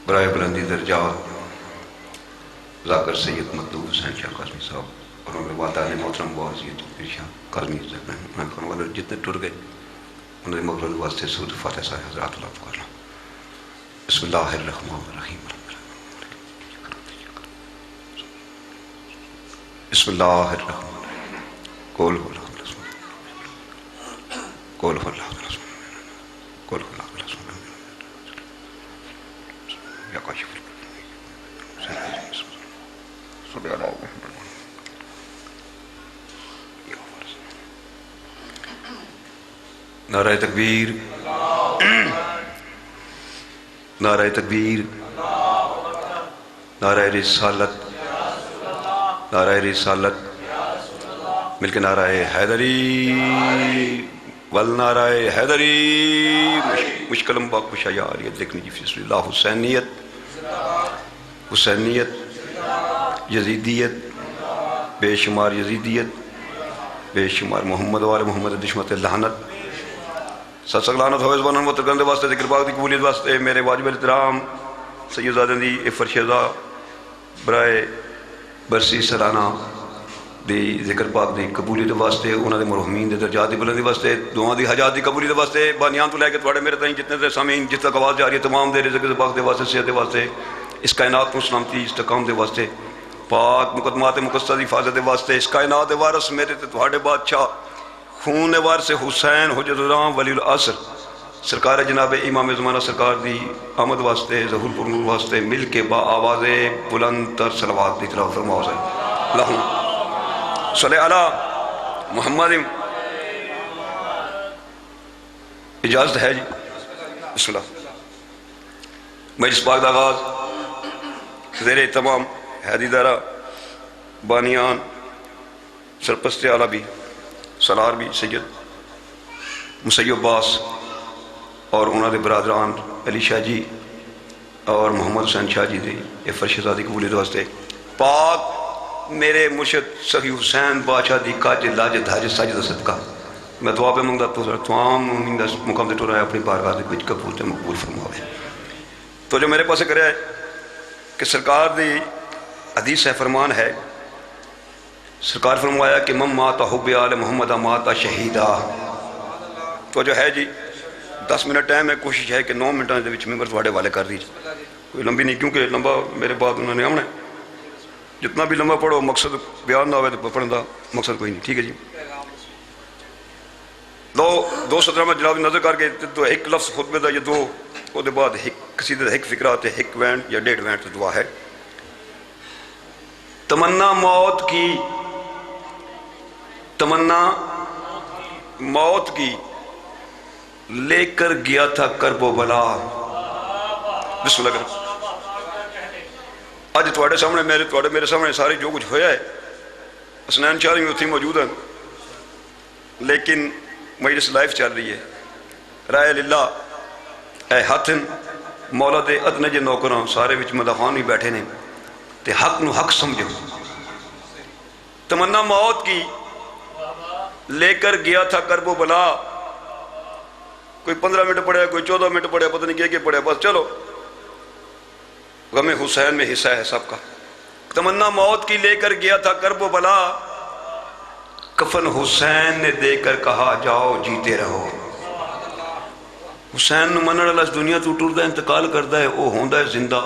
برائے بلندی درجات ذاکر سید مطلوب حسین شاہ قاسمی صاحب اور ان کے والدین محترم معزز شاہ قاسمی والے جتنے ٹر گئے انہوں نے مغرب واسطے سورۃ فاتحہ سے حضرات اللہ کرنا. بسم اللہ الرحمن الرحیم. بسم اللہ الرحمن الرحیم. قول هو الله قول هو الله قول هو الله یا کاشف صلی اللہ علیہ وسلم. نعرہ تکبیر، نعرہ تکبیر، نعرہ رسالت، نعرہ رسالت، مل کے نعرہ حیدری والنعرہ حیدری. مشکلم باق مشایعالیت دیکھنی جی فیصل اللہ. حسینیت، حسینیت، یزیدیت، بے شمار یزیدیت، بے شمار محمد وال محمد دشمت لعنت. ست سک لعنت ہوئے زبانن و ترکندے واسطے ذکر پاک دی قبولیت واسطے میرے واجب احترام سید زادن دی فرشیزہ برائے برسی سالانہ دی ذکر پاک دی قبولیت واسطے انہوں نے مرحومین دے درجات دی بلندی واسطے دعاں دی حاجات دی قبولیت واسطے بانیان تو لے کے تھوڑے میرے تائیں جتنے دے سامعین جس تک آواز جاری ہے تمام دے رزق دے پاک دے واسطے صحت دے واسطے اس کائنات کو سلامتی استقام دے واسطے پاک مقدمات مقصد حفاظت دے واسطے اس کائنات دے وارث میرے تے تھوڑے بادشاہ خون وارث حسین حجت الرحمن ولی العصر سرکار جناب امام زمانہ سرکار دی آمد واسطے ظہور پر نور واسطے مل کے با آواز بلند تر صلوات دی طرف فرماؤ سے اللہم صلی علی محمد. اجازت ہے جی. بسم اللہ. مجلس پاک دا آغاز زیر تمام حیدی دارہ بانیان سرپرست اعلیٰ بھی سالار بھی سید مسیب عباس اور انہوں نے برادران علی شاہ جی اور محمد حسین شاہ جی دی یہ فرشتہ قبولیت واسطے پاک میرے مرشد سخی حسین بادشاہ دی کاج لاج دھاج ساجد صدقہ میں دعا پہ منگتا تو تمام مومن دا مقام دے ٹورا ہے اپنی بارگاہ دے وچ قبول تے مقبول فرماوے. تو جو میرے پاس کرے ہے کہ سرکار دی حدیث ہے فرمان ہے سرکار فرمایا کہ مم ماتا حب آل محمد ماتا شہیدہ. تو جو ہے جی 10 منٹ ٹائم ہے کوشش ہے کہ 9 منٹوں دے وچ ممبر تھوڑے والے کر دیجیے کوئی لمبی نہیں کیونکہ لمبا میرے بعد انہوں نے آمنا ہے جتنا بھی لمبا پڑھو مقصد بیان نہ ہوئے تو پڑھنے دا مقصد کوئی نہیں. ٹھیک ہے جی. دو سطرہ میں جناب نظر کر کے تو ایک لفظ خطبے دا یہ دو وہ دے بعد قصیدہ ایک فکرہ تے ایک وینٹ یا 1.5 وینٹ دعا ہے. تمنا موت کی، تمنا موت کی لے کر گیا تھا کرب و بلا. بسم اللہ کرو. آج تھوڑے سامنے میرے سامنے ساری جو کچھ ہویا ہے اسنین چاری میں اتنی موجود ہیں لیکن مجلس لائف چل رہی ہے. رائے للہ اے ہاتھن مولا دے ادنے جے نوکراں سارے وچ مدخان بھی بیٹھے نے تے حق نو حق سمجھو. تمنا موت کی لے کر گیا تھا کرب و بلا. کوئی 15 منٹ پڑھے کوئی 14 منٹ پڑھے پتہ نہیں کیا پڑھے بس چلو غم حسین میں حصہ ہے سب کا. تمنا موت کی لے کر گیا تھا کرب و بلا کفن حسین نے دے کر کہا جاؤ جیتے رہو. حسین نو منن والا اس دنیا تو ٹردا انتقال کردا ہے وہ ہوندا ہے زندہ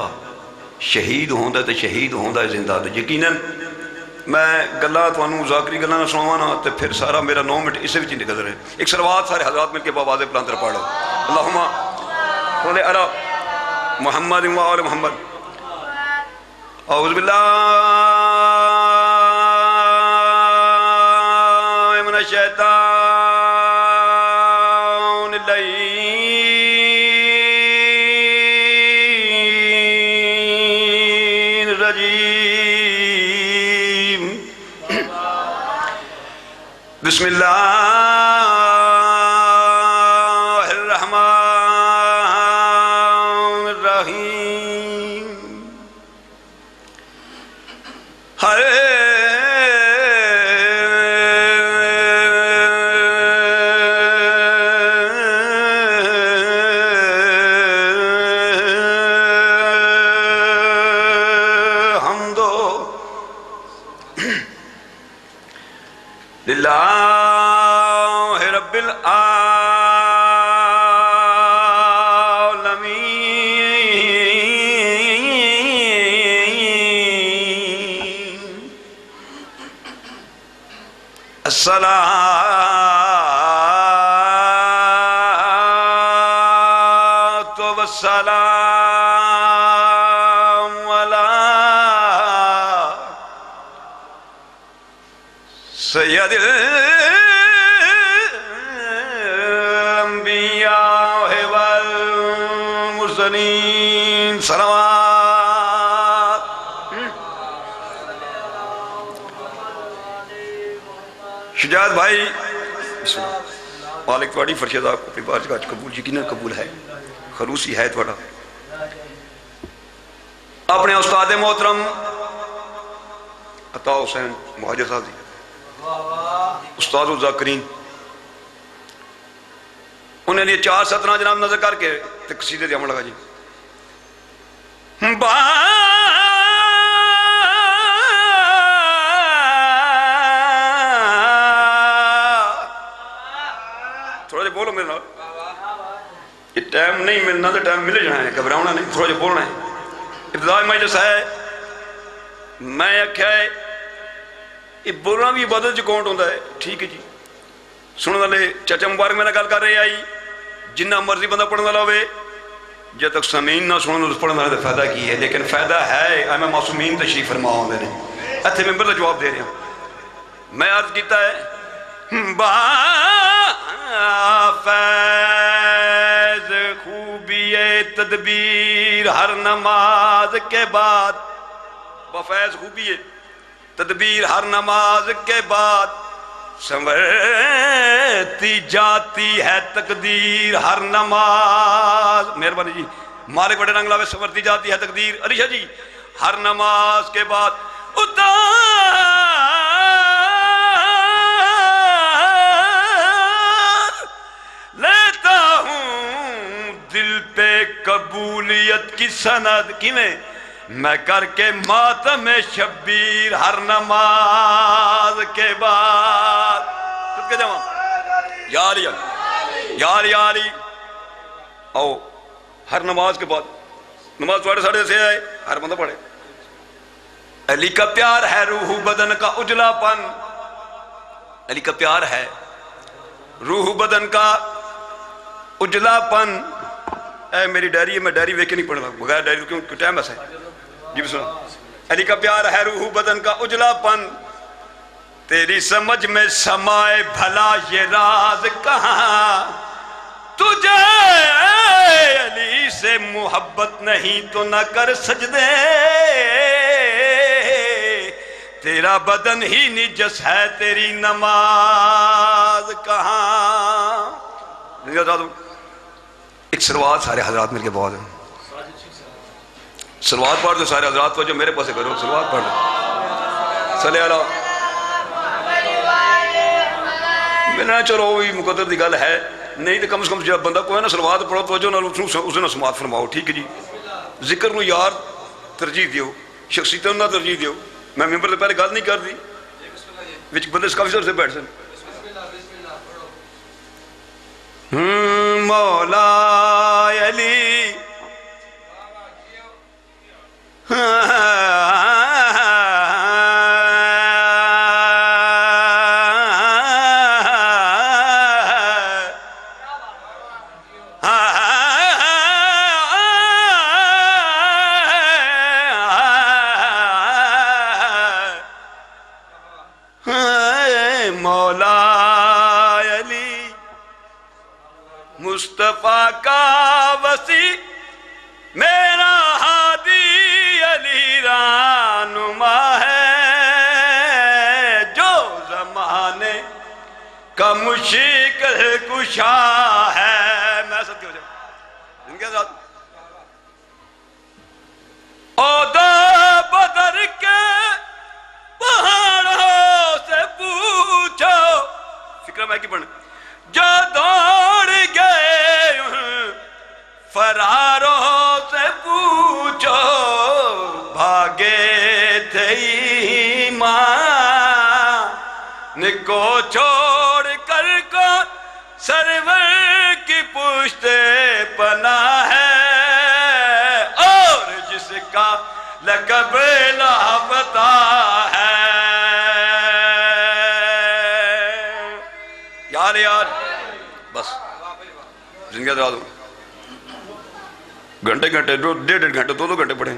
شہید ہوندا ہے تے شہید ہوندا ہے زندہ. تو یقیناً میں گلاں تانوں ذاکری گلاں نہ سناواں نا تے پھر سارا میرا 9 منٹ اسے وچ نکل رہے. ایک صلوات سارے حضرات مل کے بآواز بلند پڑھ لو. اللہم صلی علی محمد و آل محمد. اعوذ باللہ من الشیطان اللعین الرجیم. بسم اللہ الرحمن الرحیم. العالمين الصلاة والسلام على سید الانبیاء والمرسلین صلوات. شجاعت بھائی مالک تھوڑی فرشید آپ کو اپنی بارگاہ قبول یقیناً قبول ہے، خلوصی ہے تھوڑا. اپنے استاد محترم عطا حسین مہاجر صاحب جی، استاد الذاکرین، انہیں لیے 4 سطرہ جناب نظر کر کے قصیدے دے عمل لگا جی. تھوڑا جا بولو میرے نال، یہ ٹائم نہیں ملنا تو ٹائم ملے جانا ہے، گھبراؤنا نہیں، تھوڑا جا بولنا ہے. ابتدائی مجلس ہے، میں آکھیا ہے یہ بولنا بھی عبادت جو کاؤنٹ ہوتا ہے. ٹھیک ہے جی، سننے والے چاچا مبارک میں نے گل کر رہے آئی جنہ مرضی بندہ پڑھنے والا ہوئے، جب تک سامعین نہ سنن اس پڑھنے والے فائدہ کی ہے. لیکن فائدہ ہے ایم معصومین تشریف فرما ہوندے نے، ایتھے ممبر دا جواب دے رہے ہیں. میں عرض کیتا ہے با فیض خوبی تدبیر ہر نماز کے بعد، با فیض خوبی تدبیر ہر نماز کے بعد، سنورتی جاتی ہے تقدیر ہر نماز. مہربانی جی، مالک بڑے رنگ لاوے. سنورتی جاتی ہے تقدیر، علی شاہ جی، ہر نماز کے بعد اتار لیتا ہوں دل پہ قبولیت کی سند کی میں کر کے ماتم شبیر ہر نماز کے بعد. یا علی یا علی یا علی. آؤ ہر نماز کے بعد، نماز تھوڑے ساڑھے سے آئے، ہر بندہ پڑھے. علی کا پیار ہے روح بدن کا اجلا پن، علی کا پیار ہے روح بدن کا اجلا پن. اے میری ڈائری ہے، میں ڈائری ویک کے نہیں پڑھ رہا، بغیر ڈائری کیوں ٹائم ایسا ہے جی. سنا علی کا پیار ہے روح بدن کا اجلا پن، تیری سمجھ میں سمائے بھلا یہ راز کہاں، تجھے علی سے محبت نہیں تو نہ کر سجدے، تیرا بدن ہی نجس ہے تیری نماز کہاں. ایک سلوات سارے حضرات مل کے بہت ہیں، سلوات پڑھ دو سارے حضرات کو، جو میرے پاس کرو سلوات پڑھ دو. صلی اللہ میں نے چلو وہی مقدر دی گل ہے نہیں تو کم سے کم جب بندہ کوئی نا سلوات پڑھو توجہ نال اسے نہ سماعت فرماؤ. ٹھیک ہے جی، ذکر نو یار ترجیح دیو، شخصیت نہ ترجیح دیو. میں ممبر سے پہلے گل نہیں کر دی وچ بندے کافی سر سے بیٹھ سن. مولا علی مولا علی مصطفیٰ کا وسیع میرا ہادی علی رہنما ہے، جو زمانے کا مشکل کشا ہے. میں سب کی ہو جائے ان کے ساتھ عہدہ بدر کے پہاڑوں سے پوچھو، فکر میں کی پڑھنے جو دوڑ گئے فراروں سے پوچھو، بھاگے تھے ایمان کو چھوڑ کر کو سرور کی پشت پناہ ہے اور جس کا لقب لاپتہ ہے. یار بس زندگی دراز ہو گھنٹے ڈیڑھ گھنٹے 2 گھنٹے پڑھیں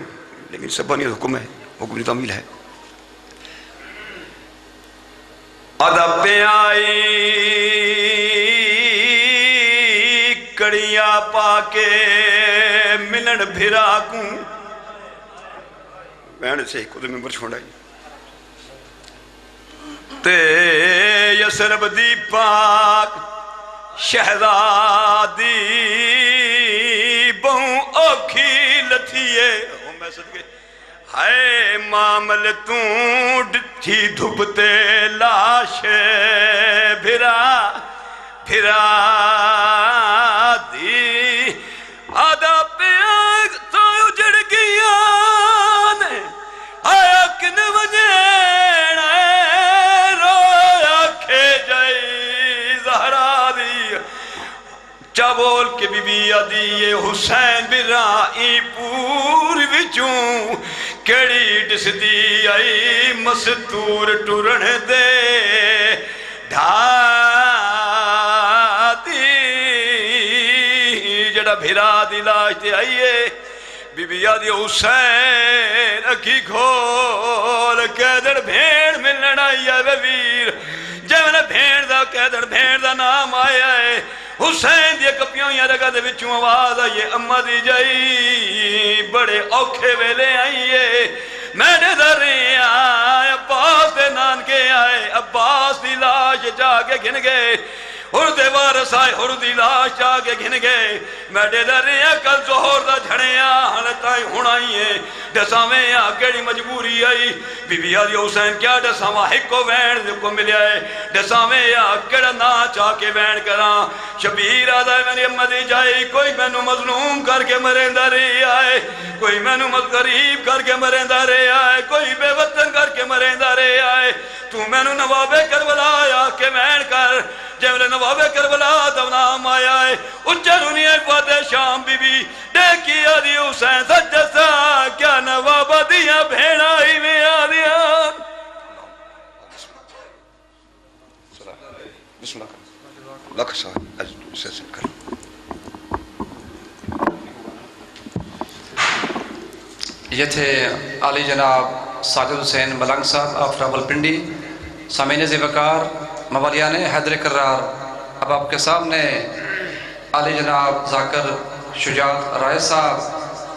لیکن سبانیت حکم ہے, حکم تعمیل ہے. ادب پہ آئی کڑیاں پا کے ملن بھرا کوں بہن سے خود ممبر چھوڑائی تے یسرب دی پاک شہزادی بہوں اوکھی لتھیے میں صدقے ہائے معامل توں ڈٹھی دھپتے لاش بھرا بھرا دی آدھا پیاگ تو اجڑ گیا نے آیا کن وجین رویا کھے جائی زہرا دی چابول کے بی بی آدھی حسین برائی پور وچوں کڑی ڈس دی آئی مستور ٹورن دے ڈھا دی جڑا بھرا دی لاش دے آئیے بی بی آدھی حسین اکھی کھول قیدر بھیڑ ملن آئیے وے ویر جب قیدر بھیڑ دا نام آیا ہے حسین دیا کپیوں یا رگا دے بچوں آواز آئیے اممہ دی جائی بڑے اوکھے ویلے آئیے میں نے درے آئے عباس دے نان کے آئے عباس دی لاش جا کے گھن گئے ہردے وارس آئے ہردی لاش جا کے گھن گئے میں نے درے آئے کل زہور دا جھڑے حالتائیں ہونائیے ڈساویں کیڑی مجبوری آئی بی بی آدھی حسین کیا ڈساویں ہکو وین کو ملے آئے ڈساویں کیڑا نا چاہ کے وین کران شبیر آدھائی میں نے امدی جائی کوئی میں نو مظلوم کر کے مرندہ رہی آئے کوئی میں نو غریب کر کے مرندہ رہی آئے کوئی بے وطن کر کے مرندہ رہی آئے تو میں نو نواب کربلا آیا کے وین کر جب نواب کربلا تو نام آیا ہے اچھرونی فاتح شام بی بی دیکھی آدھی حسین سچ جسا کیا نواب دیا بھیڑائی میں آدھیا بسم اللہ لکھ صاحب سیسن کر یہ تھے عالی جناب ساجد حسین ملنگ صاحب آف راولپنڈی. سامعین ذی وقار موالیان حیدر کرار اب آپ کے سامنے عالی جناب ذاکر شجاعت رائے صاحب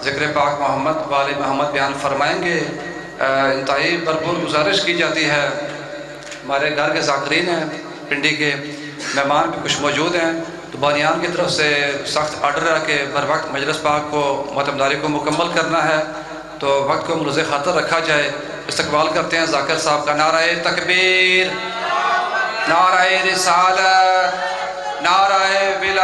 ذکر پاک محمد والی محمد بیان فرمائیں گے. انتہائی بھرپور گزارش کی جاتی ہے ہمارے گھر کے ذاکرین ہیں پنڈی کے مہمان بھی کچھ موجود ہیں تو بانیان کی طرف سے سخت آرڈر ہے کہ بر وقت مجلس پاک کو معتمداری کو مکمل کرنا ہے تو وقت کو ملحوظ خاطر رکھا جائے. استقبال کرتے ہیں ذاکر صاحب کا. نعرہ تکبیر, نعرہ رسالت, نعرہ ولایت.